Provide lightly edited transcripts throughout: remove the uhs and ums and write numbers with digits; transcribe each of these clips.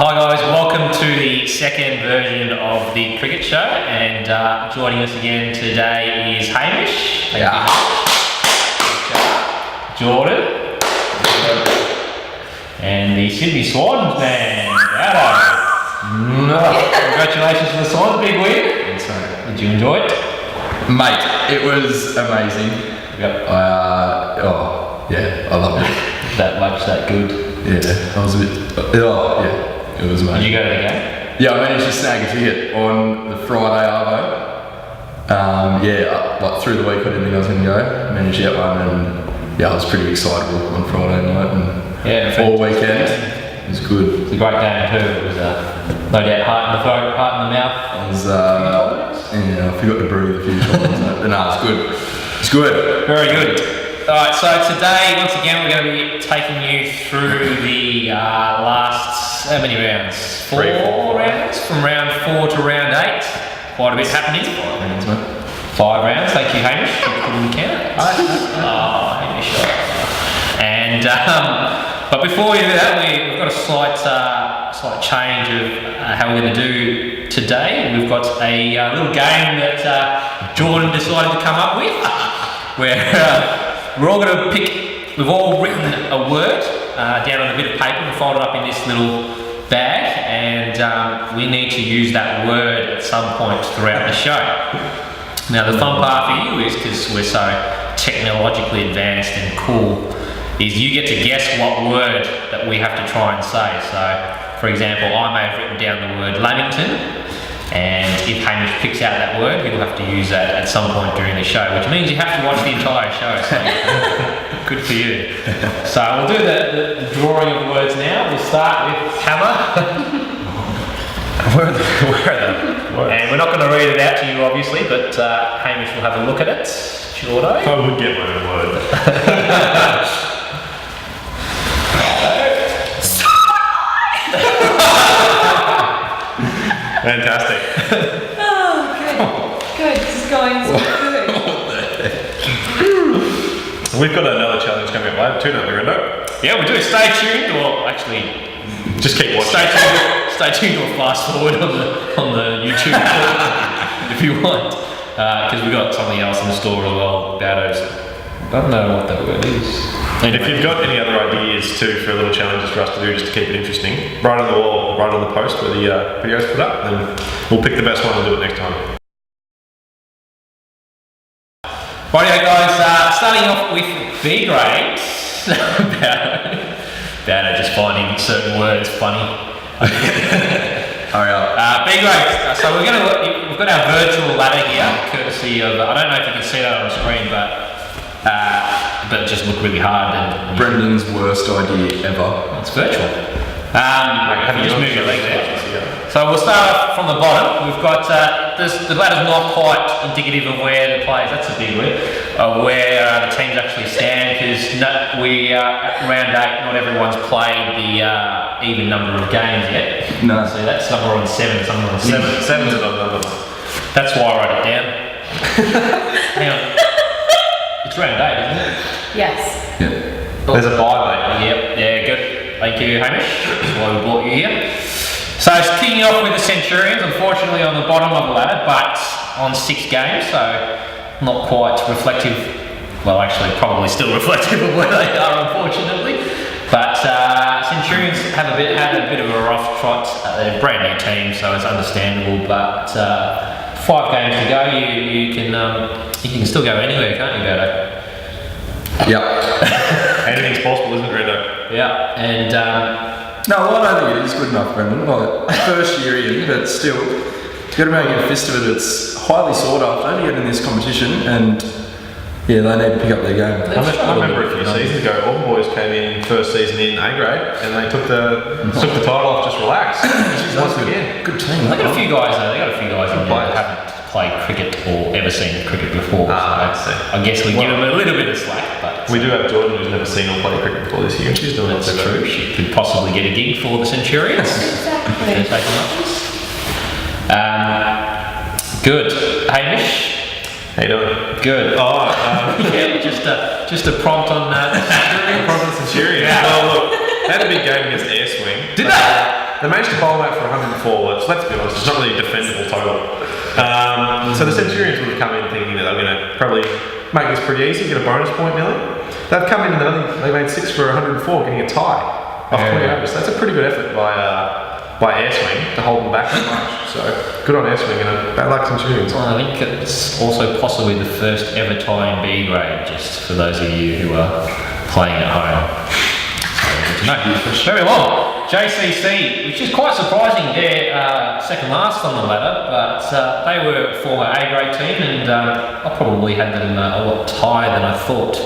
Hi guys, welcome to the second version of the cricket show, and joining us again today is Hamish. Jordan. And the Sydney Swans man, Congratulations to the Swans, big win. Did you enjoy it? Mate, it was amazing. Yep. I loved it. that good. Yeah, I was a bit, it was amazing. Did you go to the game? Yeah, I managed to snag a ticket on the Friday arvo. Like through the week I didn't think I was going to go. Managed to get one, and I was pretty excitable on Friday night and all weekend. It was good. It was a great game too. It was no doubt heart in the throat, heart in the mouth. I forgot to breathe a few times. No, it's good. It's good. Very good. Alright, so today, once again, we're going to be taking you through the last, how many rounds? Four rounds? From round 4 to round 8. Quite a bit happening. 5 rounds, mate. 5 rounds, thank you Hamish. You couldn't count. Hamish. And, but before we do that, we've got a slight change of how we're going to do today. We've got a little game that Jordan decided to come up with, where we're all going to pick, we've all written a word down on a bit of paper and folded up in this little bag, and we need to use that word at some point throughout the show. Now the fun part for you is, because we're so technologically advanced and cool, is you get to guess what word that we have to try and say. So, for example, I may have written down the word Lamington, and if Hamish picks out that word, he'll have to use that at some point during the show, which means you have to watch the entire show, so good for you. So we'll do the drawing of words now. We'll start with hammer. Where are the words? And we're not going to read it out to you, obviously, but Hamish will have a look at it. Jordo? I would get my own word. Fantastic. Oh, good. This is going so good. We've got another challenge coming up later too, don't we, Rendo? Yeah, we do. Stay tuned, or actually, just keep watching. Stay tuned or fast forward on the YouTube if you want, because we've got something else in the store as well. Bowdo's. I don't know what that word is. Anyway. If you've got any other ideas too for little challenges for us to do just to keep it interesting, right on the wall, right on the post where the video's put up, then we'll pick the best one and do it next time. Rightio guys, starting off with B grade. Bowdo just finding certain words funny. Hurry up. B grade. So we've got our virtual ladder here, courtesy of, I don't know if you can see that on the screen, but it just looked really hard. And Brendan's worst idea ever. It's virtual. You just move your legs out. So we'll start off from the bottom. We've got the ladder's not quite indicative of where the players. That's a big word. Where the teams actually stand, because we at round 8. Not everyone's played the even number of games yet. No. So that's somewhere on 7. Somewhere on 7. Seven's an odd number. That's why I wrote it down. Hang on. It's round 8, isn't it? Yes. Yeah. There's a bye, mate. Yep, yeah, good. Thank you, Hamish. That's why we brought you here. So it's kicking off with the Centurions, unfortunately on the bottom of the ladder, but on 6 games, so not quite reflective. Well, actually, probably still reflective of where they are, unfortunately. But Centurions had a bit of a rough trot. They're a brand new team, so it's understandable. But 5 games to go, you can still go anywhere, can't you, Bowdo? Yep. Anything's possible, isn't it, Rendo? Yeah, and No, well, I don't think it is good enough, Brendan. Like, first year in, but still, you've got to make a fist of it. It's highly sought after to get in this competition, and they need to pick up their game. I remember a few seasons ago, all the boys came in first season in A grade, and they took the title off, just relax. Once again, good team. They got a few guys though. They got a few guys in there that haven't played cricket or ever seen cricket before. So I guess we give them a little bit of slack, but we do have Jordan, who's never seen or played cricket before this year. She's doing it. That's true. She could possibly get a gig for the Centurions. Exactly. Good. Hamish. How you doing? Good. Oh, just a prompt on Centurions. Centurions. Yeah. Oh, look, they had a big game against Air Swing. Did they? They managed to bowl out for 104. Let's be honest, it's not really a defendable total. So the Centurions would have come in thinking that they were going to probably make this pretty easy, get a bonus point nearly. They've come in and I think they made 6 for 104, getting a tie off 20 overs. That's a pretty good effort by Air Swing to hold them back that much. So good on Air Swing and bad luck Centurions. Well, I think it's also possibly the first ever tie in B grade, just for those of you who are playing at home. So, good to know. Very well. JCC, which is quite surprising, they're second last on the ladder, but they were a former A grade team, and I probably had them a lot higher than I thought.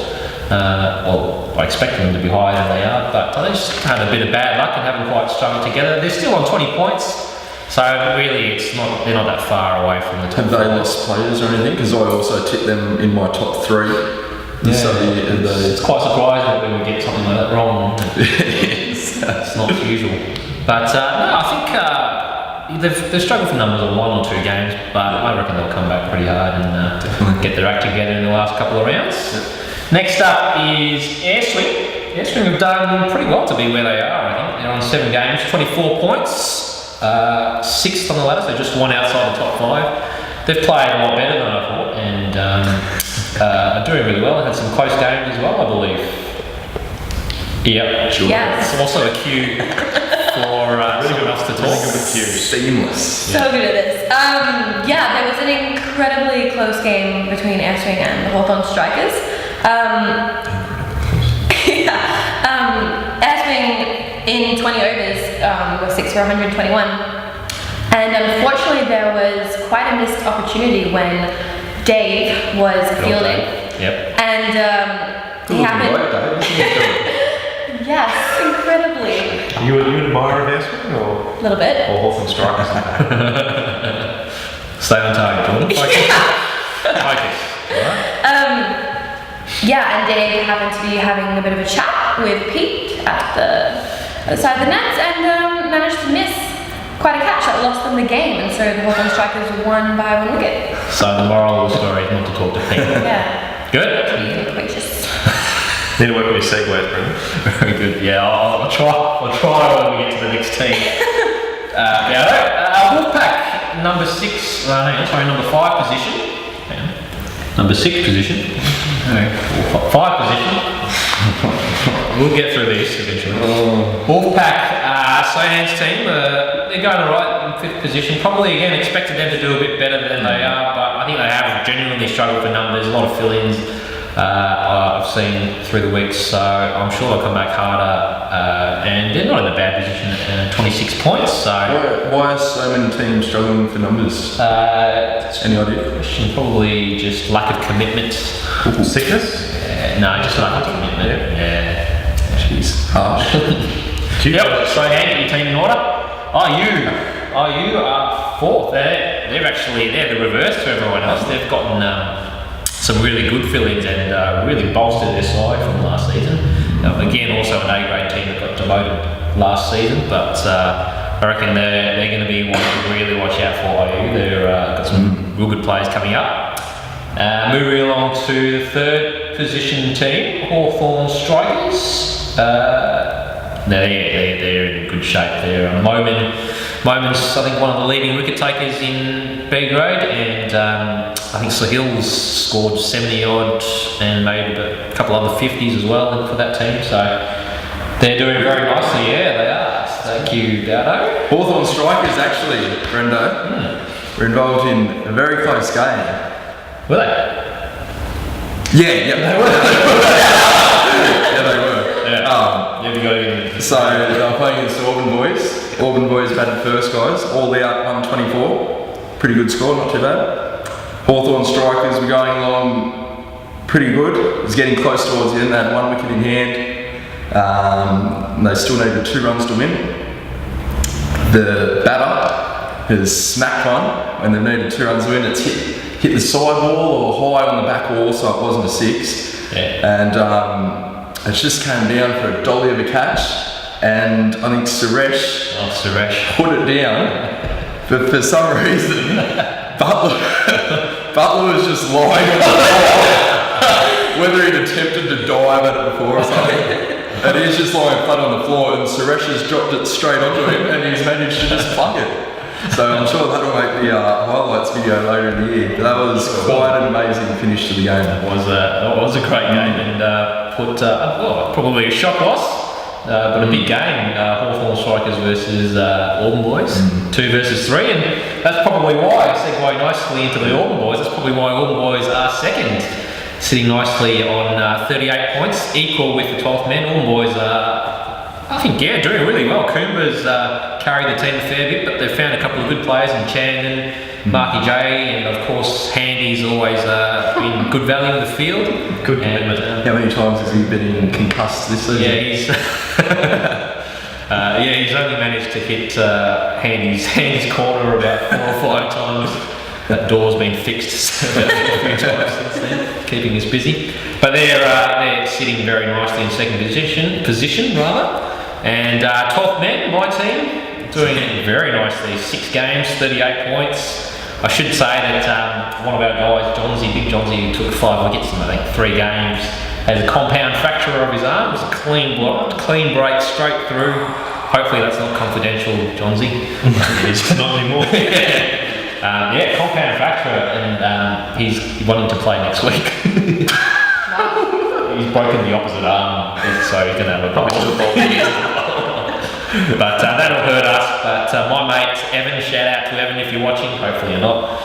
Well, I expected them to be higher than they are, but they just had a bit of bad luck and haven't quite strung together. They're still on 20 points, so really they're not that far away from the top. Have they lost players or anything? Because I also tipped them in my top 3. Yeah, So it's quite surprising that we would get something like that wrong. It's not usual. But no, I think they've struggled for numbers on 1 or 2 games, but I reckon they'll come back pretty hard and get their act together in the last couple of rounds. Next up is Air Swing. Air Swing have done pretty well to be where they are, I think. They're on 7 games, 24 points, 6th on the ladder, so just 1 outside the top 5. They've played a lot better than I thought, and are doing really well. They had some close games as well, I believe. Yep, sure. Yes. It's also a cue for someone else to talk. Really good with cues. Seamless. So good at this. Yeah, there was an incredibly close game between Air Swing and the Hawthorn Strikers. Air Swing in 20 overs was 6 for 121. And unfortunately there was quite a missed opportunity when Dave was fielding. Yep. And he happened... Yes, incredibly. You an admirer of Air Swing or? A little bit. Or Hawthorn Strikers? Stay on target, Jordan. Focus. Focus. Yeah, and Dave happened to be having a bit of a chat with Pete at the other side of the nets and managed to miss quite a catch that lost them the game, and so the Hawthorn Strikers won by 1 wicket. So the moral of the story is not to talk to Pete. Yeah. Good. Be loquacious. Need to work on your segues, Brendan. Very good. Yeah, I'll try when we get to the next team. Wolfpack number 6. Number 5 position. Number 6 position. No, 5 position. We'll get through these eventually. Wolfpack, Sohan's team. They're going alright in 5th position. Probably again expected them to do a bit better than they are, but I think they have genuinely struggled for numbers. A lot of fill-ins. I've seen through the weeks, so I'm sure they'll come back harder, and they're not in a bad position at 26 points. So Why are so many teams struggling for numbers? Any idea? question, probably just lack of commitment. Sickness? No, just lack of commitment. Yeah. Jeez. Harsh. Yep. So hand your team in order. You are 4th. They're the reverse to everyone else. They've gotten some really good fill-ins and really bolstered their side from last season. Again, also an A-grade team that got demoted last season, but I reckon they're going to be one to really watch out for. They've got some real good players coming up. Moving along to the 3rd position team, Hawthorn Strikers. They're in good shape there. Moment's, I think, one of the leading wicket takers in B grade, and I think Sahil's scored 70 odd and made a couple other 50s as well for that team. So they're doing very nicely. Yeah, they are. Thank you, Dado. Hawthorn Strikers actually, Brendo, were involved in a very close game. Were they? Yeah, they were. Yeah, they were. We got it in. So they were playing against the Auburn boys. Auburn boys batted first, guys. All out 124. Pretty good score, not too bad. Hawthorn Strikers were going along pretty good. It was getting close towards the end. They had 1 wicket in hand. They still needed 2 runs to win. The batter has smacked one when they needed 2 runs to win. It's hit the sidewall or high on the back wall, so it wasn't a 6. Yeah. And it just came down for a dolly of a catch, and I think Suresh put it down, but for some reason Butler was just lying on the floor, whether he'd attempted to dive at it before or something. and he's just lying flat on the floor, and Suresh has dropped it straight onto him, and he's managed to just plug it. So I'm sure that'll make the highlights video later in the year. But that was quite an amazing finish to the game. It was a great game and put probably a shock loss. But a big game, Hawthorn Strikers versus Auburn Boys, 2 versus 3, and that's probably why I segue nicely into the Auburn Boys. That's probably why Auburn Boys are second, sitting nicely on 38 points, equal with the 12th men. Auburn Boys I think, doing really well. Coomba's carried the team a fair bit, but they've found a couple of good players in Chandon, Marky J, and of course Handy's always been good value in the field. Good commitment. How many times has he been concussed this season? Yeah, he's only managed to hit Handy's corner about 4 or 5 times. That door's been fixed about a few times since then, keeping us busy. But they're sitting very nicely in second position rather. And 12th men, my team, doing it very nicely. 6 games, 38 points. I should say that one of our guys, Big Johnsy, took 5 wickets in I think 3 games. Has a compound fracture of his arm. It was a clean break straight through. Hopefully that's not confidential, Johnsy. It's not anymore. Compound fracture, and he's wanting to play next week. He's broken the opposite arm, so he's going to have a problem. But that'll hurt us. But my mate Evan, shout out to Evan if you're watching. Hopefully you're not.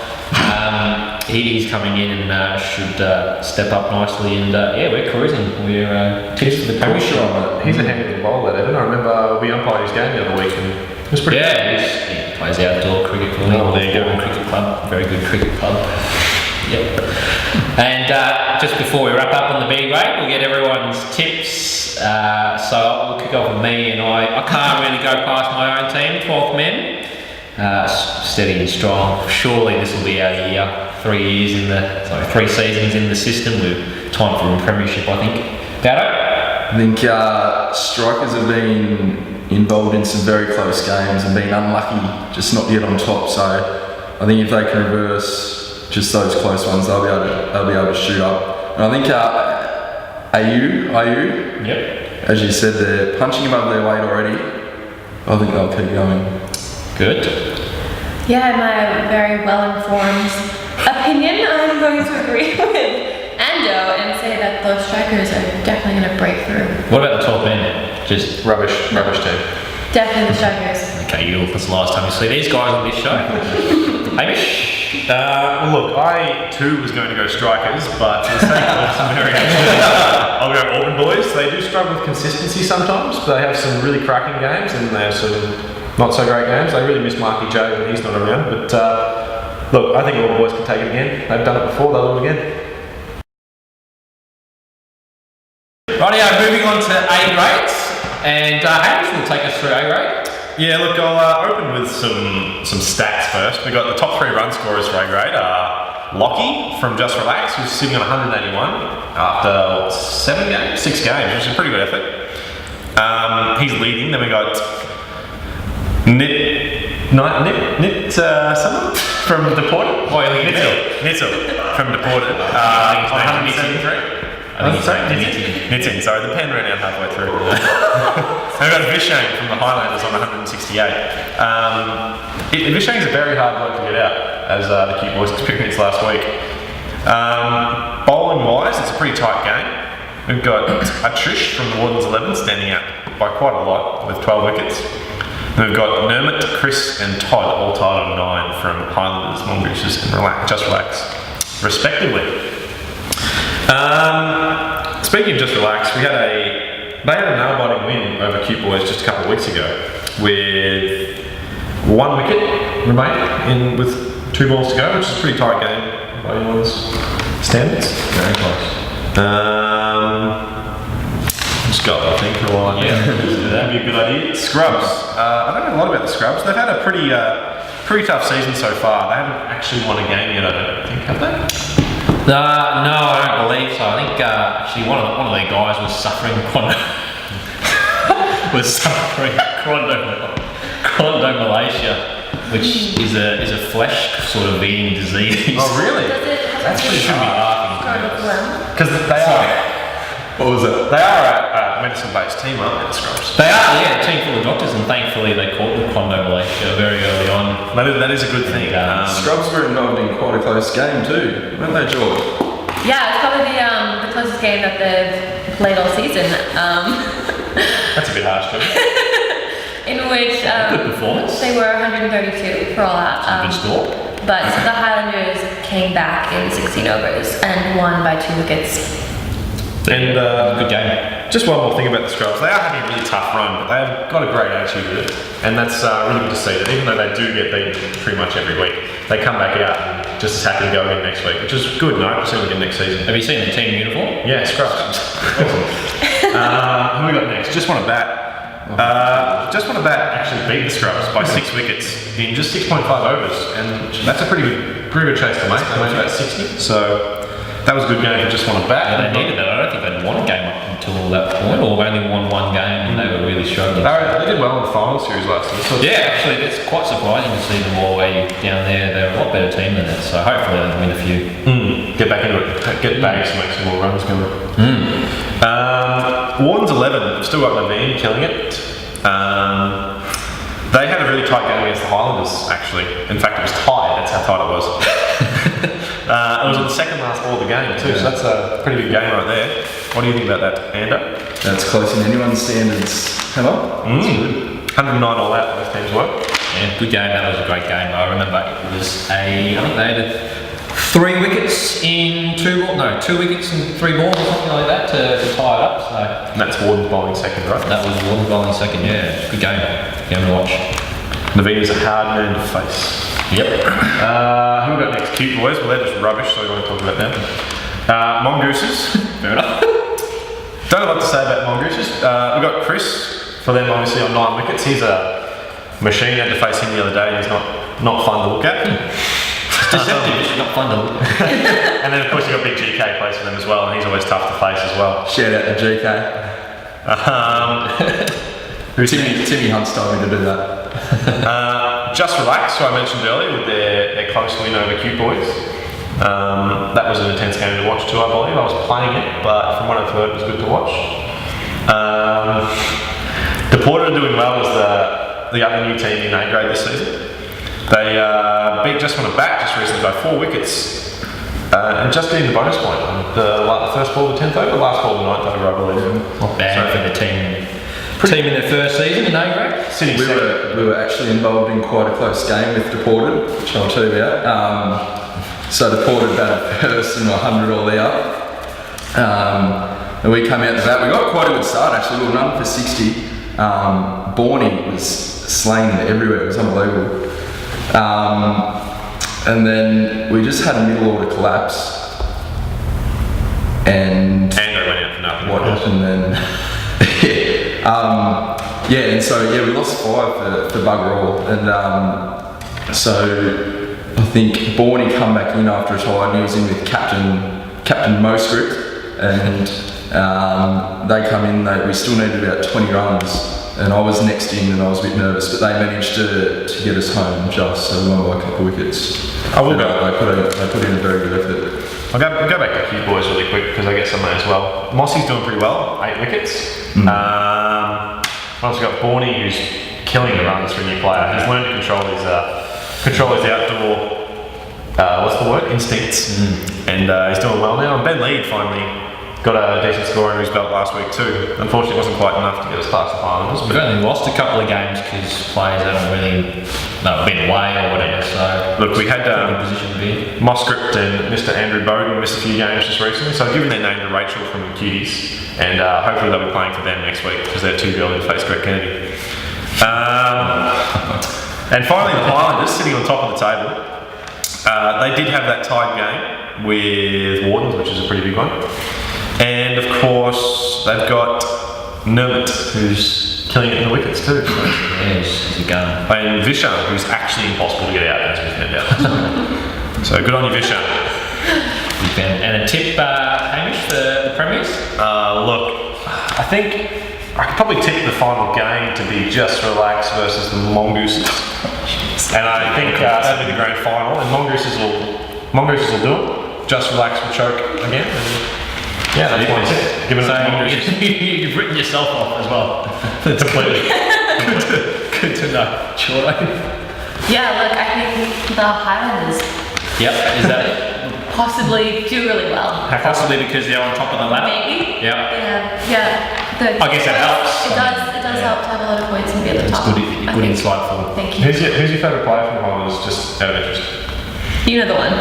He's coming in and should step up nicely. And we're cruising. We're tips for the premiership. He's a handy little bowler, that Evan. I remember we umpired his game the other week, and it was pretty. He plays outdoor cricket for me. There you go. Cricket club, very good cricket club. Yep. And just before we wrap up on the B grade, we'll get everyone's tips. So we'll kick off with me, and I can't really go past my own team, 12th men. Steady and strong. Surely this will be our year. 3 seasons in the system. We're time for a premiership, I think. Dado? I think strikers have been involved in some very close games and been unlucky just not to get on top. So I think if they can reverse just those close ones, they'll be able to shoot up. And I think AU, Yep. as you said, they're punching above their weight already. I think they'll keep going. Good. Yeah, in my very well-informed opinion, I'm going to agree with Ando and say that those strikers are definitely going to break through. What about the 12th men? Just Rubbish team. Definitely the strikers. okay. That's the last time you see these guys on this show. Hamish. Look, I too was going to go strikers, but for the sake of some variation, I'll go Auburn Boys. They do struggle with consistency sometimes, but they have some really cracking games and they have some not so great games. I really miss Marky J when he's not around, but look, I think Auburn Boys can take it again. They've done it before, they'll do it again. Rightio, moving on to A grades, and Hamish will take us through A grade. Yeah, look, I'll open with some stats first. We got the top 3 run scorers for A grade. Lockie from Just Relax, who's sitting on 181 after 6 games, which is a pretty good effort. He's leading. Then we got someone from Deported. Nitzel from Deported. On 173. I think Nitin, sorry, the pen ran out halfway through. And we got Vishang from the Highlanders on 168. Vishang's a very hard bloke to get out, as the Cute Boys experienced last week. Bowling wise, it's a pretty tight game. We've got Trish from the Wardens 11 standing out by quite a lot with 12 wickets. And we've got Nermit, Chris and Todd all tied on 9 from Highlanders, Mongooses and Just Relax, respectively. Speaking of Just Relax, they had a nail-biting win over Cute Boys just a couple of weeks ago with 1 wicket remaining with 2 balls to go, which is a pretty tight game by anyone's standards. Very close. Just go, I think, for a while. Yeah, that'd be a good idea. Scrubs. I don't know a lot about the Scrubs. They've had a pretty tough season so far. They haven't actually won a game yet, I don't think, have they? No, I don't believe so. I think actually one of their guys was suffering chondromalacia, which is a flesh sort of eating disease. Oh, really? Does it have That's to pretty do hard. with Because they are. What was it? They are a medicine-based team, aren't they, the Scrubs? They are, yeah, a team full of doctors, and thankfully they caught the Condo Malaysia very early on. That is a good thing. Scrubs were involved in quite a close game too, weren't they, George? Yeah, it's probably the closest game that they've played all season. That's a bit harsh, too. In which Good performance. they were 132 for all that. Good score. But the Highlanders came back in 16 overs and won by 2 wickets. And Good game. just one more thing about the Scrubs. They are having a really tough run, but they've got a great attitude with it. And that's really good to see. That even though they do get beaten pretty much every week, they come back out and just as happy to go again next week, which is good. No, we'll see them again next season. Have you seen the team uniform? Yeah, Scrubs. Awesome. Who we got next? Just want to bat. Actually beat the Scrubs by 6 wickets in just 6.5 overs, and that's a pretty good chase to make. They made about 60, so that was a good game for just want to bat. Yeah, they needed that. I don't think they'd won a game up until that point, or only won one game, and they were really struggling. They did well in the final series last year. So Yeah, actually, it's quite surprising to see them all way down there. They're a lot better team than that, so hopefully they'll win a few. Get back into it. Get Bags to make some more runs going. Warden's 11, still got Levine killing it. They had a really tight game against the Highlanders, actually. In fact, it was tight, that's how tight it was. It was on the second last ball of the game, too, so that's a pretty big game right there. What do you think about that, Ando? That's close in anyone's standards. Hello? 109 all out, both teams were. Yeah, good game. That was a great game. I remember it was I think they had 3 wickets in 2 wickets and 3 balls or something like that to tie it up. So And that's Warden's bowling second, right? that was Warden bowling second. Yeah, good game. Game to watch. Levine is a hard man to face. Yep. Who we got next? Cute boys. Well, they're just rubbish, so we won't talk about them. Mongooses. Fair enough. Don't know what to say about Mongooses. We got Chris for them, obviously on 9 wickets. He's a machine. Had to face him the other day. He's not fun to look at. Deceptive. It's not fun to look at. And then of course you got Big GK plays for them as well, and he's always tough to face as well. Shout out to GK. Timmy Hunt's told me to do that. Just Relax, who I mentioned earlier, with their close win over Cute Boys. That was an intense game to watch too, I believe. I was playing it, but from what I've heard, it was good to watch. Deported are doing well as the other new team in A grade this season. They beat Just Want to Bat just recently by 4 wickets and just getting the bonus point on the first ball of the 10th over, last ball of the 9th over, I believe. Not bad for the team. Team in their first season in A grade. Sitting second. We were actually involved in quite a close game with Deported, which I'll tell you about. So Deported batted first and 100 all out. And we came out to that. We got quite a good start actually. We were run for 60. Borny was slaying it everywhere. It was unbelievable. And then we just had a middle order collapse. And Ando went out for nothing. what happened then? And so we lost 5 for bugger all, and so I think Borny come back in after a tie, and he was in with Captain Moscript, and they come in. We still needed about 20 runs, and I was next in, and I was a bit nervous, but they managed to get us home just, so we won by a couple of wickets. I will go. They put in a very good effort. I'll go back to Cute Boys really quick because I get some as well. Mossy's doing pretty well, 8 wickets. I've also got Borny who's killing the runs for a new player. He's learned to control his outdoor, instincts. And he's doing well now. And Ben Lead finally got a decent score under his belt last week too. Unfortunately it wasn't quite enough to get us past the finals. We've only lost a couple of games because players haven't really been away or whatever, so Look, we had position to be in. Moscript and Mr. Andrew Bowden missed a few games just recently, so I've given their name to Rachel from the Cuties, and hopefully they'll be playing for them next week because they're too early to face Greg Kennedy. And finally, the Highlanders sitting on top of the table. They did have that tied game with Wardens, which is a pretty big one. And of course, they've got Nermit, who's killing it in the wickets too. So. Yeah, he's a gun. And Vishan, who's actually impossible to get out, as we found out. So good on you, Vishan. And a tip, Hamish, for the Premiers? Look, I think I could probably tip the final game to be Just Relax versus the Mongooses. And I think that'll be the grand final, and Mongooses will do it. Just Relax will choke again. And Yeah, that's what I said. Give it So a you've written yourself off as well. Completely. Good to know. Sure. Yeah, look, I think the Highlanders Yep. Is that it? possibly do really well. Possibly because they're on top of the ladder? Maybe. Yep. Yeah. I guess that helps. It does help to have a lot of points and be at the It's top. good I insight think. for. Thank you. Who's your favourite player from the Highlanders, just out of interest? You know the one.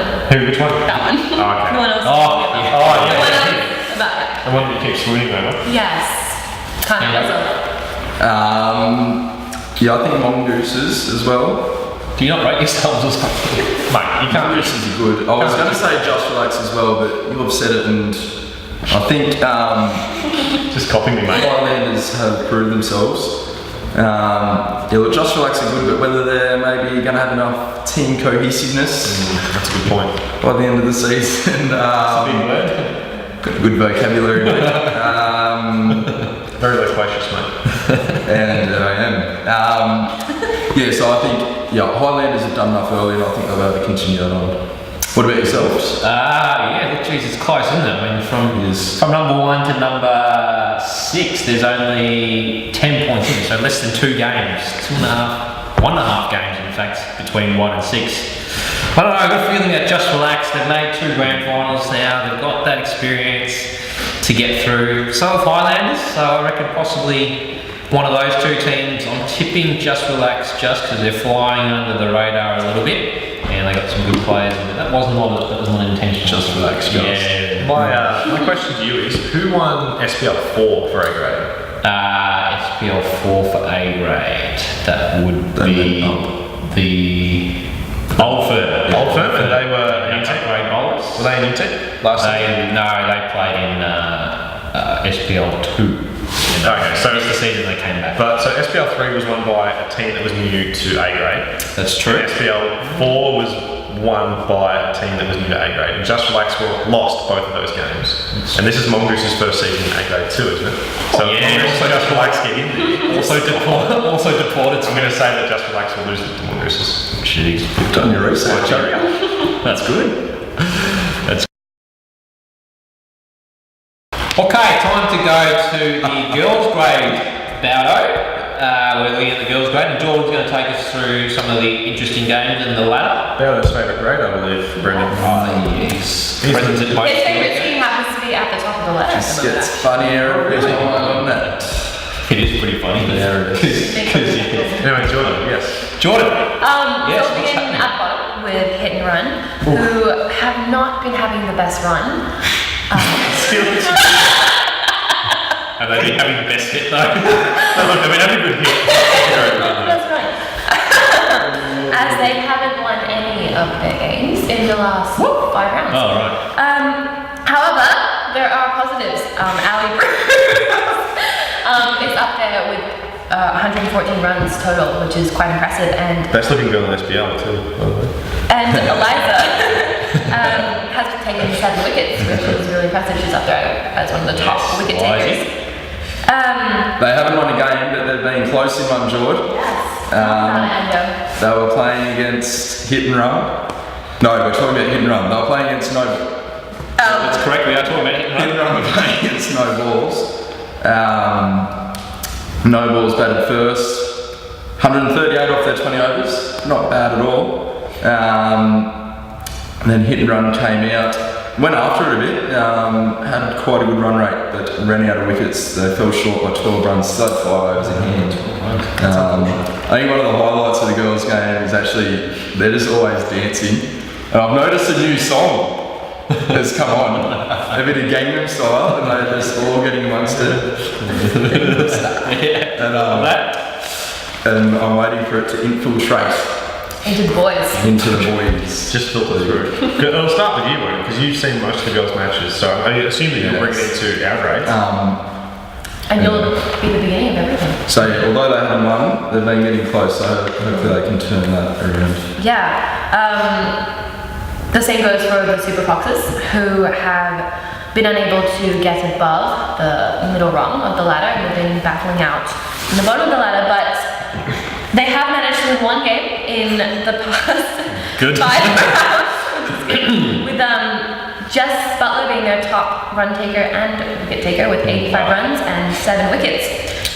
Which one? That one. Oh, okay. The one I was Oh, talking about. yeah. Oh, The one yeah. I was about. The one that you keep swooning over? Yes. Can't help myself. Yeah, I think mongooses as well. Do you not rate yourselves or something? Mate, you can't just... Mongooses are good. I was going to say Just Relax as well, but you have said it, and I think Just copy me, mate. Highlanders have proved themselves. Yeah, look, Just Relax are good, but whether they're maybe going to have enough team cohesiveness That's a good point. by the end of the season. Big word. Got good vocabulary, mate. Very loquacious, mate. And I am. Yeah, so I think Highlanders have done enough early, and I think they'll be able to continue that on. What about yourselves? Yeah, look, geez, it's close, isn't it? I mean, from number 1 to number 6, there's only 10 points in, so less than 2 games, 1.5 games, in fact, between 1 and 6. I don't know, I've got a feeling that Just Relax, they've made 2 grand finals now, they've got that experience to get through. So have Highlanders, so I reckon possibly one of those 2 teams. I'm tipping Just Relax just because they're flying under the radar a little bit, and they got some good players. That was not intentional. Just Relax, just. Yeah. My question to you is, who won SPL4 for A grade? SPL4 for A grade. That would They be went the Old Firm. Old Firm, and they were new new-tech? grade bowlers. Were they a new team last season? They played in SPL2. Okay, so it's the season they came back. But so SPL3 was won by a team that was new to A grade. That's true. SPL4 was won by a team that was new to A grade. And Just Relax lost both of those games. And this is Mongoose's first season in A grade too, isn't it? So Yeah, Mongoose and Just Relax get in there. Also deported. I'm going to say that Just Relax will lose to Mongoose's. Jeez, You've done your research. that's good. That's okay. Time to go to the girls' grade Bowdo. We're looking at the girls' grade, and Jordan's going to take us through some of the interesting games in the ladder. Bowdo's favourite grade, I believe, Brendan. Yes. Presents at most. His favourite team happens to be at the top of the ladder. Just gets funnier every time on that. It is pretty funny. Yeah, it is. Anyway, Jordan, yes. Jordan. So Yes, what's beginning happening? at the bottom with Hit and Run, who have not been having the best run. Have they been having the best hit though? Look, they've been having a good hit. That's right. As they haven't won any of their games in the last 5 rounds. Oh, right. However, there are positives. Ali is up there with 114 runs total, which is quite impressive, and Best looking girl in SPL too, by the way. Eliza has taken 7 wickets, which is really impressive. She's up there as one of the top wicket takers. They haven't won a game, but they've been close in one, George. Yes. They were playing against Hit and Run. No, we're talking about Hit and Run. They were playing against That's correct, we are talking about hit and Hit and run. Run were playing against No Balls. No Balls batted first. 138 off their 20 overs. Not bad at all. And then Hit and Run came out. Went after it a bit, had quite a good run rate, but ran out of wickets. They fell short by 12 runs, still had 5 overs in hand. I think one of the highlights of the girls' game is actually, they're just always dancing. And I've noticed a new song has come on, a bit of Gangnam Style, and they're just all getting amongst it. And I'm waiting for it to infiltrate Into the boys. into the boys. Just filter through. I'll start with you, Brendan, because you've seen most of the girls' matches, so I assume that you'll bring it into our grades. And you'll be the beginning of everything. So yeah, although they haven't won, they've been getting close, so hopefully they can turn that around. Yeah. The same goes for the Super Foxes, who have been unable to get above the middle rung of the ladder, and they've been battling out in the bottom of the ladder, but they have managed to win 1 game in the past Good. 5 rounds with Just Butler being their top run taker and wicket taker with 85 runs and 7 wickets,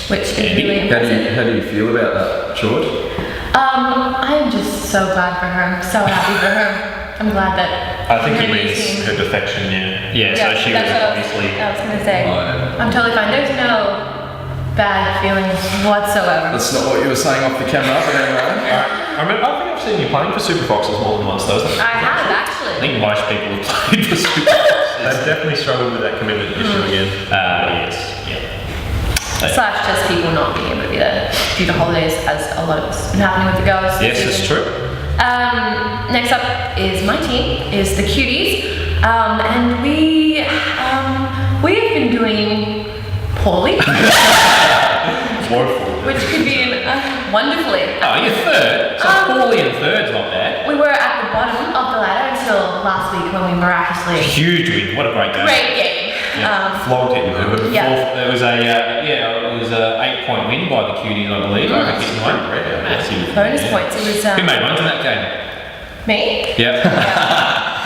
which is really impressive. How do you feel about that, George? I'm just so glad for her. I'm so happy for her. I'm glad that. I think he her means team- her defection, Yeah, so she was that's what obviously. I was gonna say. Oh, yeah. I'm totally fine. There's no bad feelings whatsoever. That's not what you were saying off the camera, but anyway. I think I've seen you playing for Super Foxes more than once, though. I have I actually. think most people have played for Super Foxes. They've definitely struggled with that commitment issue again. Yes, yeah. Slash just people not being able to be there due to holidays, as a lot of us been happening with the girls. Yes, it's true. Next up is my team, is the Cuties, and we have been doing poorly, Woeful. which could be wonderfully. Oh, you're third. So poorly and third's not bad. We were at the bottom of the ladder until last week when we miraculously Huge win. What a great game. great game. Flogged it. Yeah. It was a 8-point win by the Cuties, I believe. Over Kitten one. Massive. Bonus points. It was Who made runs in that game? me. Yeah.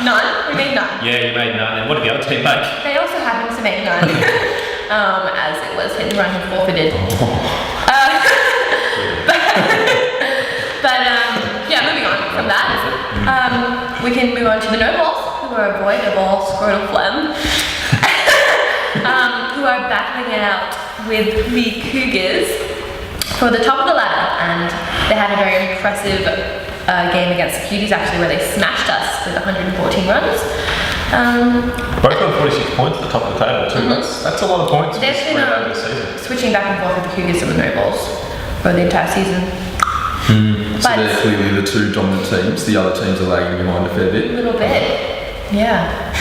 None. We made none. Yeah, you made none. And what did the other team make? They also happened to make none, as it was hit and run and forfeited. But yeah, moving on from that, we can move on to the no balls, who are void of all scrotal phlegm, who are battling it out with the Cougars for the top of the ladder, and they had a very impressive game against the Cuties actually, where they smashed us with 114 runs. Both on 46 points at the top of the table too. That's a lot of points. They've been spread over the season. switching back and forth with the Cougars and the no balls for the entire season. So they're clearly the two dominant teams. The other teams are lagging behind a fair A bit. little bit, yeah.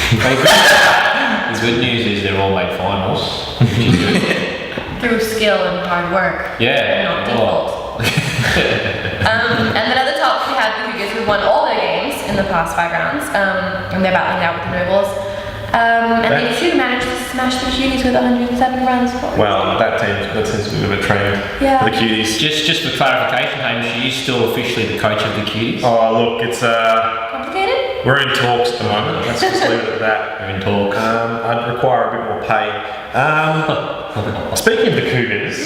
The good news is they're all made finals, which is good. Through skill and hard work. Yeah. Not default. And then at the top we have the Cougars who won all their games in the past 5 rounds, and they're battling out with the Nobles. And they should manage to smash the Cuties with 107 runs. Well, that seems to be a bit of a trend Yeah. for the Cuties. Just for clarification, Hamish, are you still officially the coach of the Cuties? Oh, look, it's Complicated? we're in talks at the moment. Let's just leave it at that. We're in talks. I'd require a bit more pay. Speaking of the Cougars,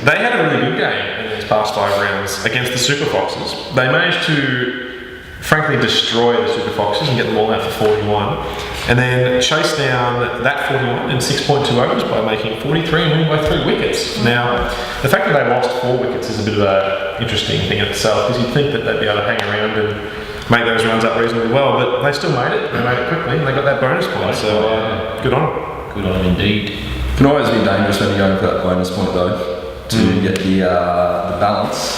they had a really good game in these past 5 rounds against the Super Foxes. They managed to, frankly, destroy the Super Foxes and get them all out for 41, and then chase down that 41 in 6.2 overs by making 43 and winning by 3 wickets. Now, the fact that they lost 4 wickets is a bit of an interesting thing in itself, because you'd think that they'd be able to hang around and make those runs up reasonably well, but they still made it. They made it quickly, and they got that bonus point. So good on them. Good on them indeed. It can always be dangerous when you're going for that bonus point though, to get the balance.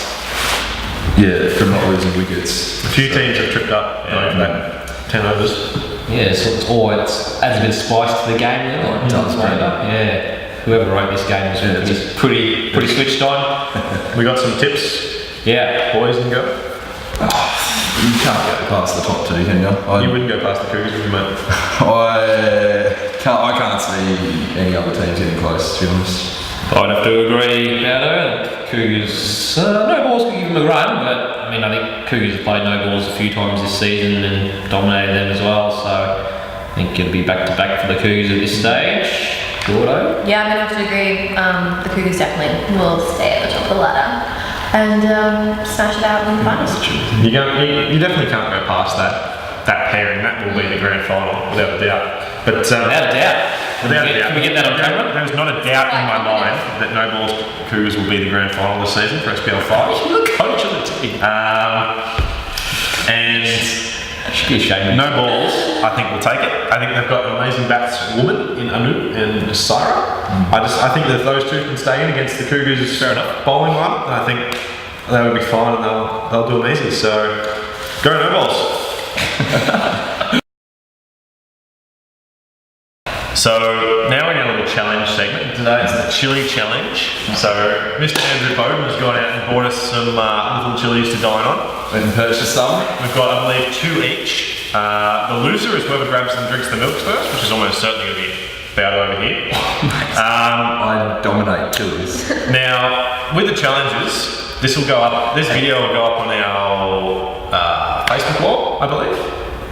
Yeah, from not losing wickets. A few teams have tripped up over that 10 overs. Yeah, so it adds a bit of spice to the game. Really. It does, Yeah. Whoever wrote this game was pretty switched on. We got some tips, Yeah. boys and girls. You can't get past the top 2, can you? You wouldn't go past the Cougars, would you, mate? I can't see any other teams getting close, to be honest. I'd have to agree. Cougars, no balls could give them a run, but I mean, I think Cougars have played no balls a few times this season and dominated them as well, so I think it'll be back to back for the Cougars at this stage. Gordo? Yeah, I'm gonna have to agree. The Cougars definitely will stay at the top of the ladder and smash it out in the finals. You definitely can't go past that pairing. That will be the grand final, without a doubt. But Without a doubt. Can we get that on camera? There's not a doubt in my mind that No Balls Cougars will be the grand final this season for SPL5. You're the coach of the team. And Should be ashamed. No Balls, I think, will take it. I think they've got an amazing batswoman in Anu and Sarah. I think that if those two can stay in against the Cougars' fair enough bowling line, then I think they will be fine and they'll do amazing. So go No Balls. So now we're in a little challenge segment. Today is the chili challenge. So Mr. Andrew Bowden has gone out and bought us some little chilies to dine on. And purchase some. We've got, I believe, 2 each. The loser is whoever grabs and drinks the milks first, which is almost certainly going to be about over here. I dominate chilies. Now, with the challenges, this video will go up on our Facebook wall, I believe.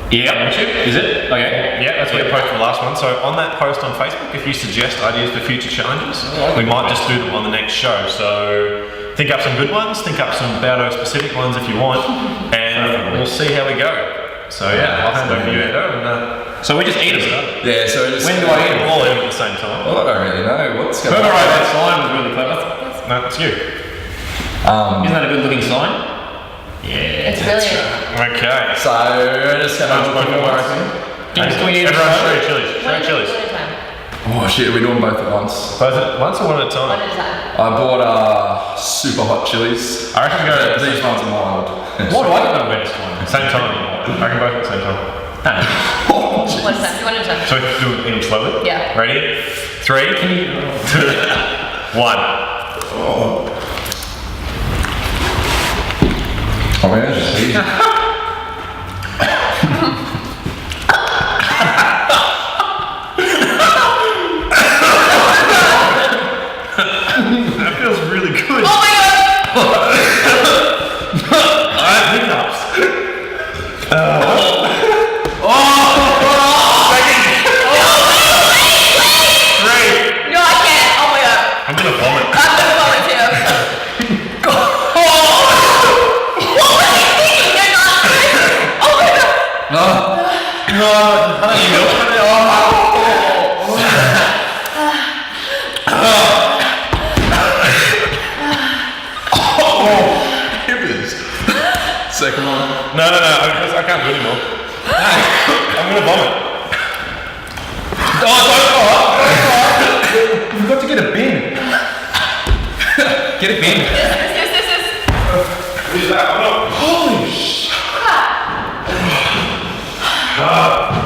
Yeah, is it? Okay. Yeah, that's where you posted the last one. So on that post on Facebook, if you suggest ideas for future challenges, we might just do them on the next show. So think up some good ones, think up some Baudo specific ones if you want, and we'll see how we go. So yeah, I'll hand over to you, Endo. And, So we just eat them. Yeah, so just. When do I eat them? we'll all eat them at the same time. Well, I don't really know what's going Whoever on. wrote that sign was really clever. No, it's you. Isn't that a good looking sign? Yeah. It's brilliant. Okay. So we're just going to Both at once. Can we eat Everyone, them? show your chilies. Show your chilies. Oh shit, we're doing both at once. Both at once or one at a One time? at a time. I bought super hot chilies. I reckon we go to These ones are mild. Why do I get the wettest one? same time. I reckon both at the same time. No. One at a time. Do one at a time. So we do it in slowly? Yeah. Ready? 3, 2, 1. Oh man, that's just easy. That feels really good. Oh my god! I have hiccups. Three. No, I can't. Oh my god. I'm gonna vomit. I'm gonna vomit too. What was he thinking? You're not. Oh my god. Second one. No, I can't do it anymore. I'm gonna vomit. You've got to get a bin. Get a bin. Who's that? Holy shit.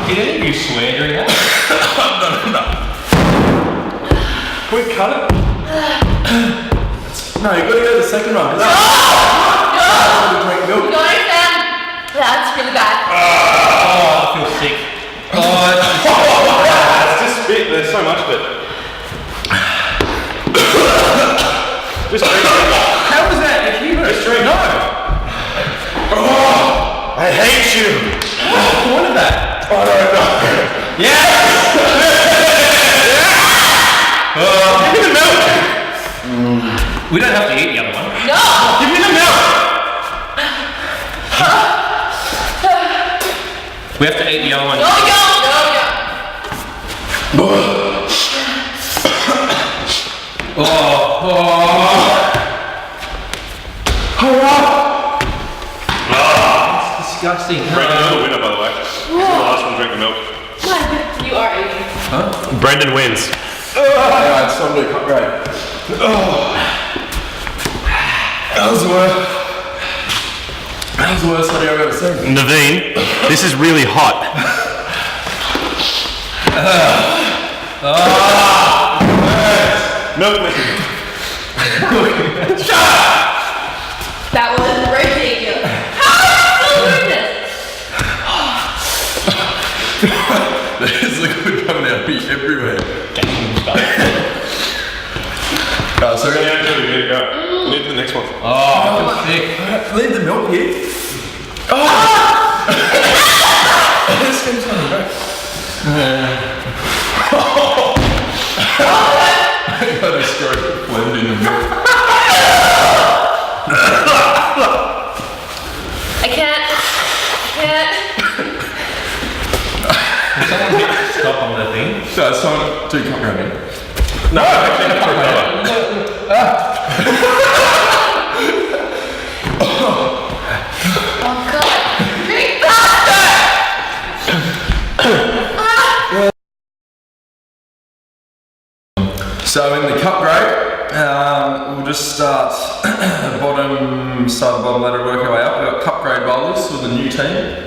Did any of you swear during that? Can we cut it? No, you've got to go to the second one. No! Drink milk. No, Sam. That's really bad. Oh, I feel sick. It's just spit. There's so much of it. Just drink it. How was that? If you Just drink. No. I hate you. What's the point of that? I don't know. Yeah. Give me the milk. We don't have to eat the other one. No! Give me the milk. We have to eat the other one. No, no, It's disgusting. Brendan's the winner, by the way. He's the last one to drink the milk. no. You are eating. Brendan wins. Alright, it's time to do cut grade. That was the worst. That was the worst idea I've ever seen. Naveen, this is really hot. Milk liquid. That was ridiculous. How are you still doing this? There's liquid coming out of me everywhere. So we're Yeah, here you go. Move to the next one. Oh, I feel sick. leave the milk here. This thing's gonna go. I got a stroke blend in the milk. I can't. Can someone hit stop on the thing? So it's time to cut grade. No, actually, that's pretty clever. Oh god. Drink faster! So in the cup grade, we'll just start the bottom ladder, work our way up. We've got cup grade bowlers with a new team.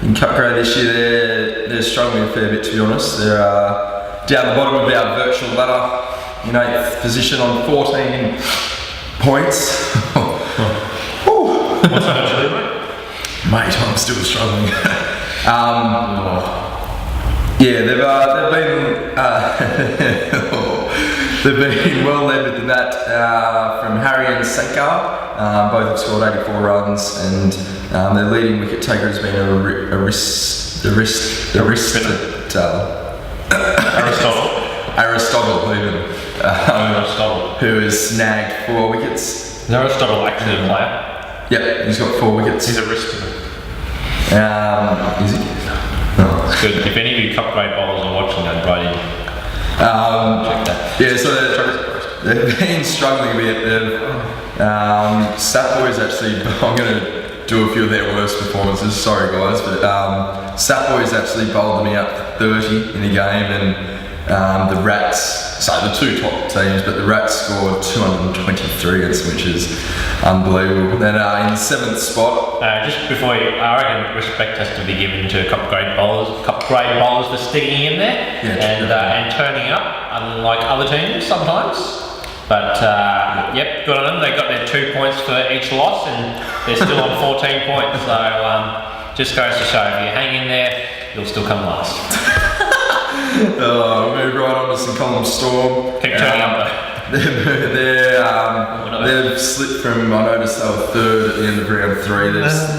In cup grade this year, they're struggling a fair bit, to be honest. They're down the bottom of our virtual ladder in 8th position on 14 points. What's that actually, mate? Mate, I'm still struggling. Yeah, they've been well led with the net from Harry and Senkar. Both have scored 84 runs, and their leading wicket taker has been Aristotle even, who has snagged 4 wickets. Is Aristotle actually a player? Yep, he's got 4 wickets. He's a Aristotle. Is he? No. It's good. If any of you cup grade bowlers are watching, I'd write in. Check that. Yeah, so they've been struggling a bit. Sat Boys actually, I'm going to do a few of their worst performances, sorry guys, but Sat Boys actually bowled them out 30 in a game, and the Rats, so the 2 top teams, but the Rats scored 223 against them, which is unbelievable. Then in 7th spot. Just before you, I reckon respect has to be given to cup grade bowlers for sticking in there and turning up, unlike other teams sometimes. But yep, good on them. They got their 2 points for each loss, and they're still on 14 points. So just goes to show, if you hang in there, you'll still come last. Move right on to St Column Storm. Keep turning up They've slipped from, I noticed they were 3rd at the end of round 3.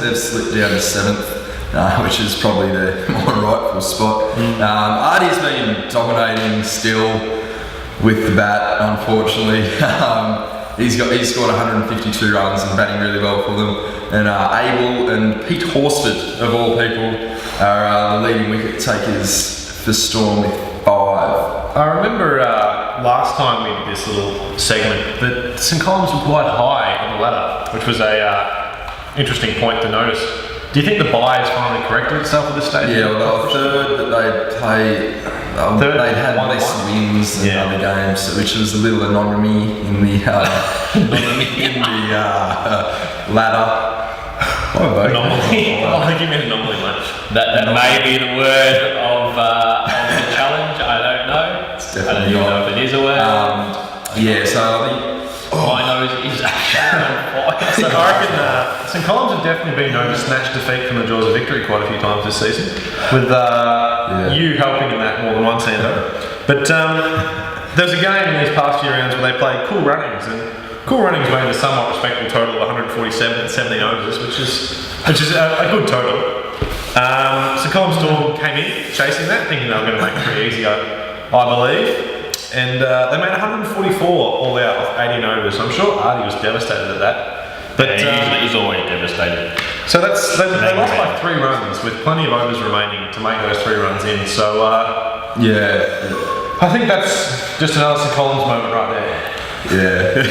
They've slipped down to 7th, which is probably their more rightful spot. Artie's been dominating still with the bat, unfortunately. He's scored 152 runs and batting really well for them. And Abel and Pete Horsford, of all people, are the leading wicket takers for Storm with 5. I remember last time we did this little segment that St Columns were quite high on the ladder, which was a interesting point to notice. Do you think the bye has finally corrected itself at this stage? Yeah, well, they were 3rd, but they'd played. They'd had less wins than other games, which was a little anomaly in the ladder. Anomaly. I think you meant anomaly, mate. That may be the word of the challenge. I don't know. It's I don't definitely even not. know if it is a word. Yeah, so I think. My nose is actually on fire. So I reckon St Columns have definitely been known to snatch defeat from the jaws of victory quite a few times this season, with you helping in that more than once, Ando. But there was a game in these past few rounds where they played Cool Runnings, and Cool Runnings made a somewhat respectable total of 147 and 17 overs, which is a good total. St Columns Storm came in chasing that, thinking they were going to make it pretty easy, I believe. And they made 144 all out off 18 overs. I'm sure Artie was devastated at that. But he's always devastated. So they lost by 3 runs with plenty of overs remaining to make those 3 runs in. So I think that's just another St Columns moment right there. Yeah.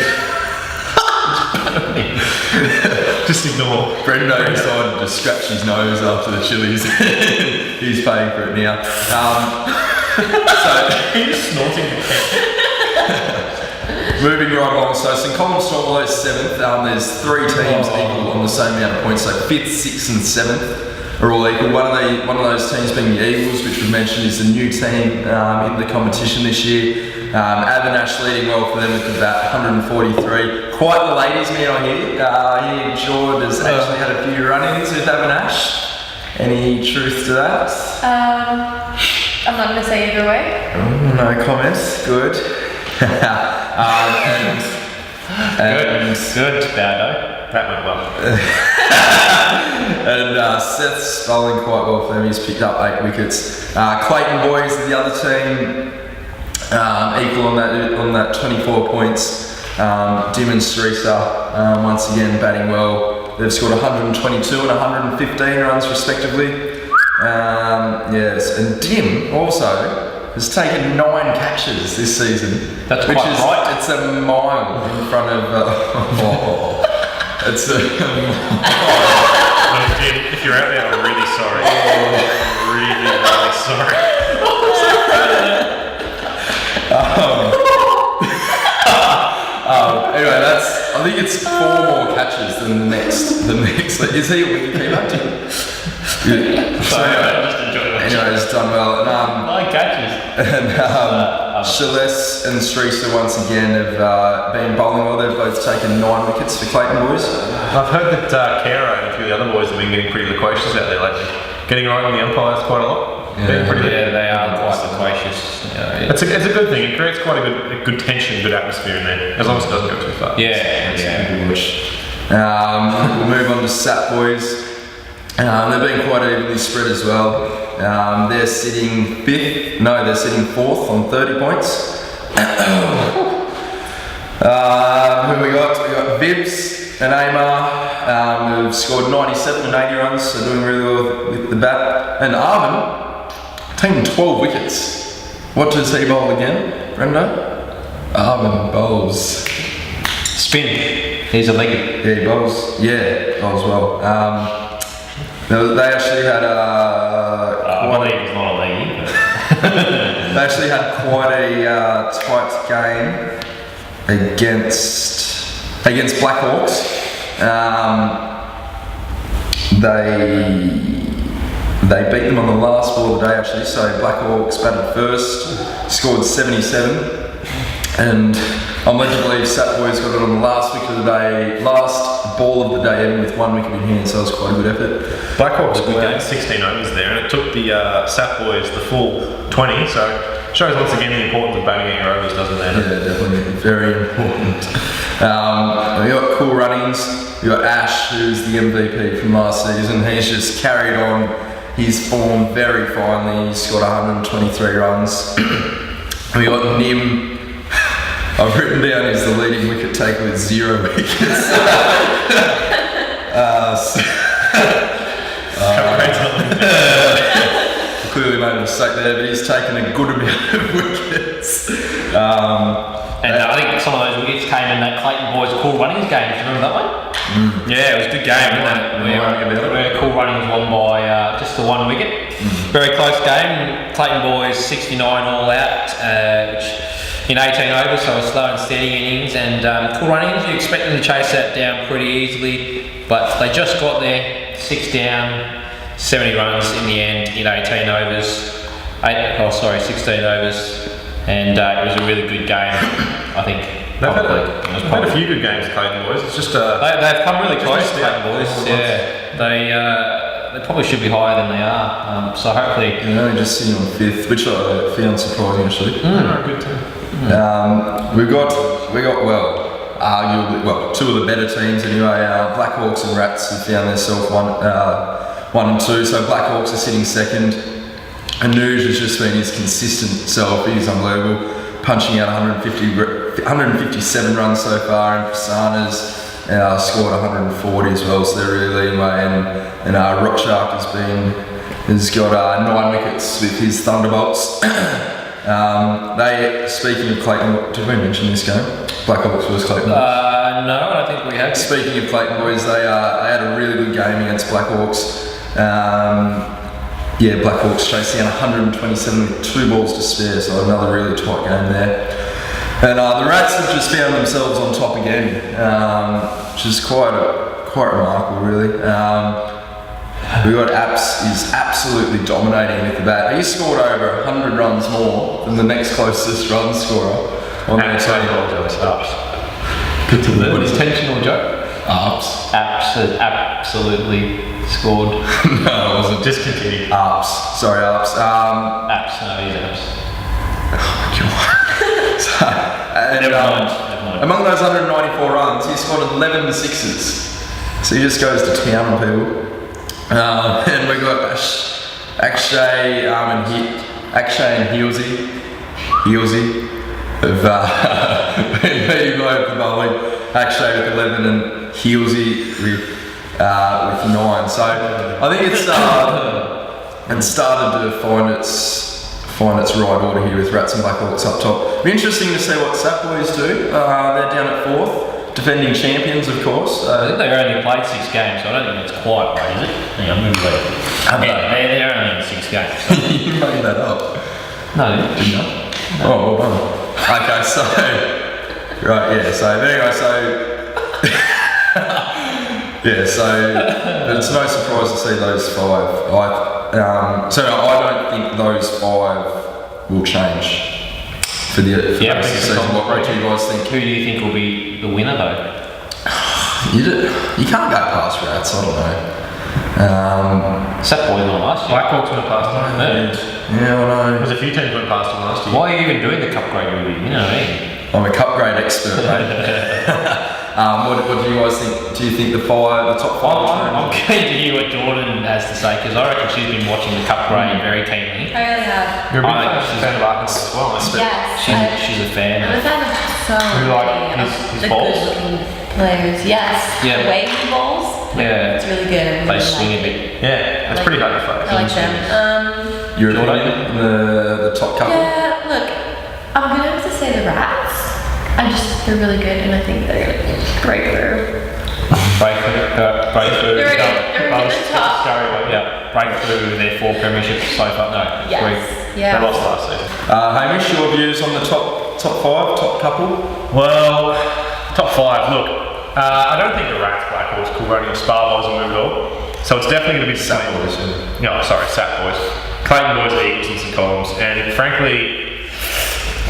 Just ignore. Brendan decided to scratch his nose after the chilies. He's paying for it now. So He's snorting. moving right along, so St Columns Storm below 7th. There's 3 teams equal on the same amount of points. So 5th, 6th, and 7th are all equal. One of those teams being the Eagles, which we mentioned is the new team in the competition this year. Avinash leading well for them with the bat, 143. Quite the ladies' man I hear. Jord has actually had a few run-ins with Avinash. Any truth to that? I'm not going to say either way. No comments. Good. Good, Dado. That went well. And Seth's bowling quite well for them. He's picked up 8 wickets. Clayton Boys, the other team, equal on that 24 points. Dim and Sarisa once again batting well. They've scored 122 and 115 runs respectively. Yes, and Dim also has taken 9 catches this season. That's quite right. It's a mile in front of. It's a. If you're out there, I'm really sorry. Really sorry. Anyway, I think it's 4 more catches than the next. Is he a wicketkeeper? Sorry, I just enjoyed it. Anyway, he's done well. And, 9 catches. and Shales and Streeter once again have been bowling well. They've both taken 9 wickets for Clayton Boys. I've heard that Kara and a few of the other boys have been getting pretty loquacious out there lately. Getting right on the umpires quite a lot. Being pretty They are quite loquacious. It's a good thing. It creates quite a good tension, good atmosphere in there, as long as it doesn't go too far. Yeah. We'll move on to Sap Boys. They've been quite evenly spread as well. They're sitting fifth. No, they're sitting fourth on 30 points. Who we got? We got Vibs and Amar, who've scored 97 and 80 runs, so doing really well with the bat. And Arvin, taking 12 wickets. What does he bowl again, Brendo? Arvin bowls. Spin. He's a leggy. Yeah, he bowls. Yeah, bowls well. They actually had I believe he's not a leggy. they actually had quite a tight game against Blackhawks. They beat them on the last ball of the day actually. So Blackhawks batted first, scored 77, and I'm led to believe Sap Boys got it on the last wicket of the day, last ball of the day, even with 1 wicket in hand. So it was quite a good effort. Blackhawks good game, 16 overs there, and it took the Sap Boys the full 20. So shows once again the importance of batting at your overs, doesn't it? Yeah, definitely very important. We got Cool Runnings. We got Ash, who's the MVP from last season. He's just carried on his form very finely. He's got 123 runs. We got Nim. I've written down he's the leading wicket taker with 0 wickets. Clearly made a mistake there, but he's taken a good amount of wickets. I think some of those wickets came in that Clayton Boys Cool Runnings game. Do you remember that one? Yeah, it was a good game, wasn't it? Where Cool Runnings won by just the 1 wicket. Very close game. Clayton Boys 69 all out, which in 18 overs, so a slow and steady innings. And Cool Runnings, you expect them to chase that down pretty easily, but they just got there, 6 down, 70 runs in the end in 18 overs. 16 overs, and it was a really good game. I think They've had a few good games, Clayton Boys. It's just they've come really close, Clayton Boys. Yeah, they probably should be higher than they are. So hopefully, only just sitting on 5th, which I found surprising actually. Good team. We got arguably 2 of the better teams anyway. Blackhawks and Rats have found themselves 1 and 2. So Blackhawks are sitting second. Anuj has just been his consistent self. He's unbelievable, punching out 157 runs so far, and Prasanna's scored 140 as well. So they're really leading way. And Rock Shark has got 9 wickets with his Thunderbolts. Speaking of Clayton, did we mention this game? Blackhawks vs Clayton. no, I don't think we have. Speaking of Clayton Boys, they had a really good game against Blackhawks. Blackhawks chasing out 127 with 2 balls to spare, so another really tight game there. And the Rats have just found themselves on top again, which is quite remarkable, really. We got Apps is absolutely dominating with the bat. He scored over 100 runs more than the next closest run scorer on their team. Intentional joke. Ups. Absolutely scored. No, it wasn't. Discontinued. Ups. Sorry, Ups. Apps, no, he's Apps. Never mind. Among those 194 runs, he scored 11 sixes. So he just goes to town on people. And we got Akshay and Heelsey have been beating over the bowling. Akshay with 11 and Heelsey with 9. So I think it's started to find its right order here with Rats and Blackhawks up top. It'll be interesting to see what Sap Boys do. They're down at 4th, defending champions, of course. I think they've only played 6 games, so I don't think it's quite right, is it? Hang on, I'm going to believe. They're only in 6 games. So. You made that up. No, didn't you? No. Oh, well done. Okay, so right, yeah. So there you go. But it's no surprise to see those 5. I don't think those 5 will change for the rest of the season. What do you guys think? Who do you think will be the winner, though? You can't go past Rats. I don't know. Sap Boys won last year. Blackhawks went past them. Yeah, I know. There's a few teams went past them last year. Why are you even doing the cup grade review? You know what I mean? I'm a cup grade expert, mate. What do you guys think? Do you think the top five? I'm keen to hear what Jordan has to say because I reckon she's been watching the Cup grade very keenly. I really have. You're a big fan of Arkansas as well, aren't you? Yes. She's a fan. I'm a fan of so You like many his of the balls? good-looking players. Yes. Yeah. The wavy balls. Yeah. It's really good. I They really swing like a it. bit. Yeah, it's pretty hard to I face. like them. Your opinion on the top couple? Yeah, look, I'm gonna have to say the Rats. They're really good, and I think they're gonna break through. Breakthrough. They're in the top. Yeah, breakthrough their 4 premierships so far. No, Yes. They Yeah. lost last season. Hamish, your views on the top 5, top couple? Well, top 5. Look, I don't think the Rats, Blackhawks, Cool Running, or Spa Boys will move at all. So it's definitely going to be Sap Clayton Boys, No, sorry, Sap Boys. Clayton Boys, Eagles, and St. Columns. And frankly,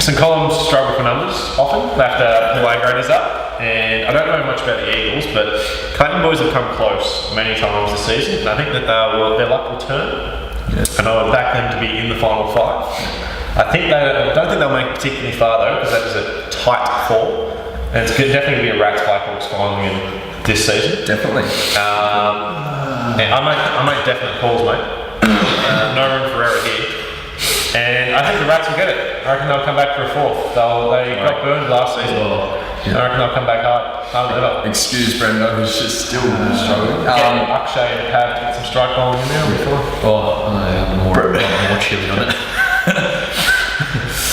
St. Columns struggle for numbers often. They have to pull A-graders up. And I don't know much about the Eagles, but Clayton Boys have come close many times this season. And I think that their luck will turn. Yes. And I would back them to be in the final 5. I don't think they'll make it particularly far though, because that is a tight 4. And it's definitely going to be a Rats Blackhawks final win this season. Definitely. And I make definite calls, mate. No room for error here. And I think the Rats will get it. I reckon they'll come back for a 4th. They got burned last season. I reckon they'll come back hard. Excuse Brenda, who's just still struggling. Akshay and Pav to get some strike bowling in there before. more chili on it.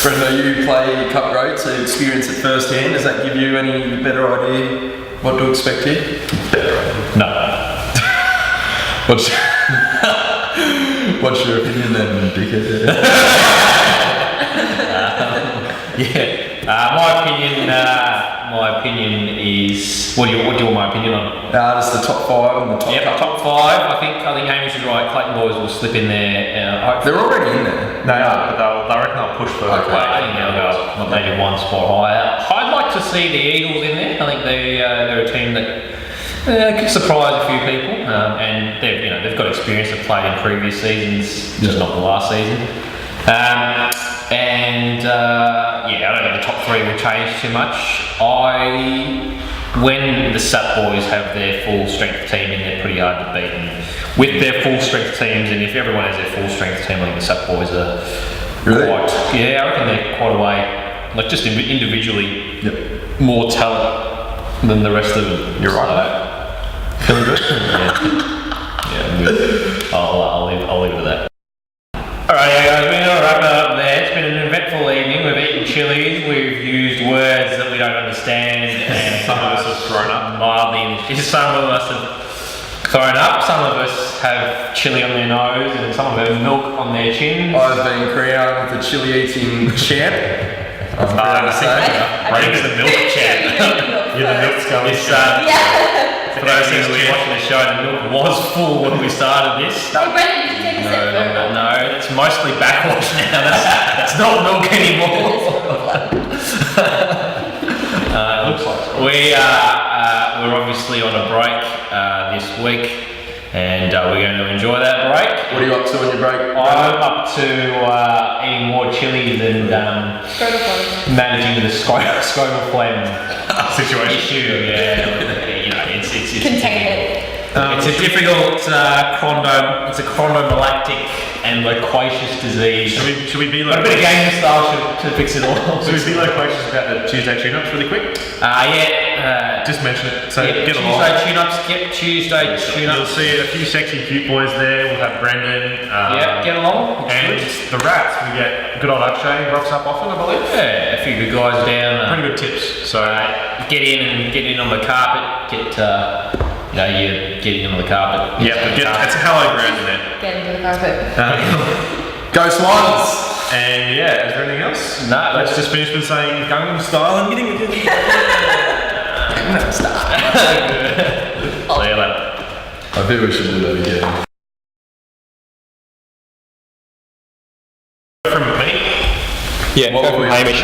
Brenda, you play Cup grade, so you experience it firsthand. Does that give you any better idea what to expect here? No. What's your opinion then, dickhead? My opinion is. What do you want my opinion on? Just the top 5 and the top couple. Top 5. I think Hamish is right. Clayton Boys will slip in there. They're already in there. They are, but I reckon they'll push further Okay. away. I think they'll go maybe one spot higher. I'd like to see the Eagles in there. I think they're a team that could surprise a few people, and they've got experience. They've played in previous seasons, just not the last season. I don't think the top 3 will change too much. When the Sap Boys have their full strength team in, they're pretty hard to beat. And with their full strength teams, and if everyone has their full strength team, I think the Sap Boys are Really? I reckon they're quite a way, like just individually, more talent than the rest of them. You're right. Feeling good? Yeah, I'm good. I'll leave it at that. Alright, guys, we're going to wrap it up there. It's been an eventful evening. We've eaten chilies, we've used words that we don't understand, and Some of us have thrown up. mildly. Some of us have thrown up, some of us have chili on their nose, and some of them have milk on their chins. I've been crowned the chili eating champ. I'm proud to say. Brady's the milk champ. You're the milk scully. For those of you watching the show, the milk was full when we started this. Hey, Brendan, did you take a sip? No, it's mostly backwash now. That's not milk anymore. Looks like We're obviously on a break this week, and we're going to enjoy that break. What are you up to on your break? I'm up to eating more chilies and managing the scrotal phlegm situation. issue. Yeah, it's Contain it. It's a difficult it's a chronomolactic and loquacious disease. Should we be But a bit of game style should fix it all. Should we be loquacious about the Tuesday tune-ups really quick? Just mention it. So Yeah, get along. Tuesday tune-ups, get Tuesday You'll tune-ups. see a few sexy cute boys there. We'll have Brendan. Yeah, get along. And the Rats, we get good old Akshay rocks up often, I believe. Yeah, a few good guys down. Pretty good tips. So Get in on the carpet. You get in on the carpet. yeah, but it's a hello ground in there. Get into the carpet. Go Swans! And yeah, is there anything else? No, Let's just finish with saying Gangnam Style and getting it. See you later. I think we should do that again. From me. Yeah, What go were from we- Hamish.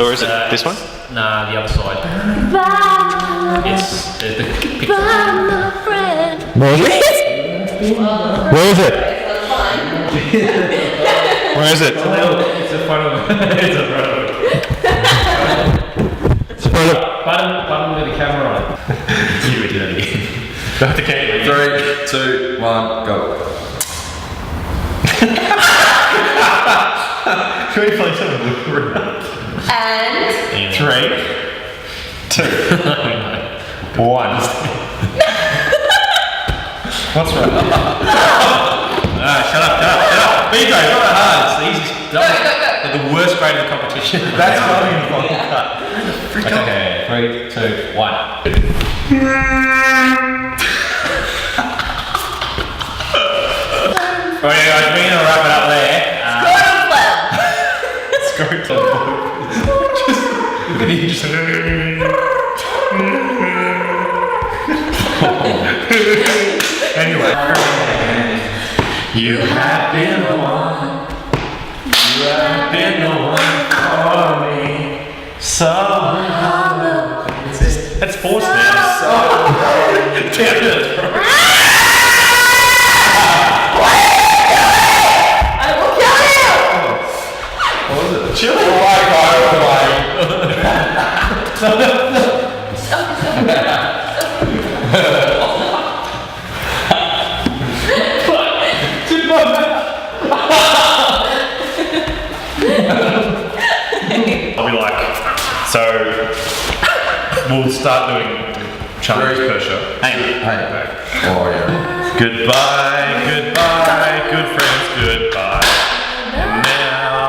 Or is it this one? Nah, the other side. It's the picture. Where is it? Where is it? Where is it? It's a photo. It's a photo. It's front of Button with a Have to cancel. 3, 2, 1, go. Can we play some blue? And 3, 2, 1. What's wrong? Shut up. BJ, not that hard. It's the easiest. Go. The worst grade of the competition. That's coming in the cut. Okay, 3, 2, 1. Alright guys, we're gonna wrap it up there. Score Scroll to just look at you just anyway. You have been the one. You have been the one for me. So That's forced now. I will kill you! Chill. I'll be like, so we'll start doing challenges per show. hang on. Hey. Oh, yeah. Goodbye, good friend.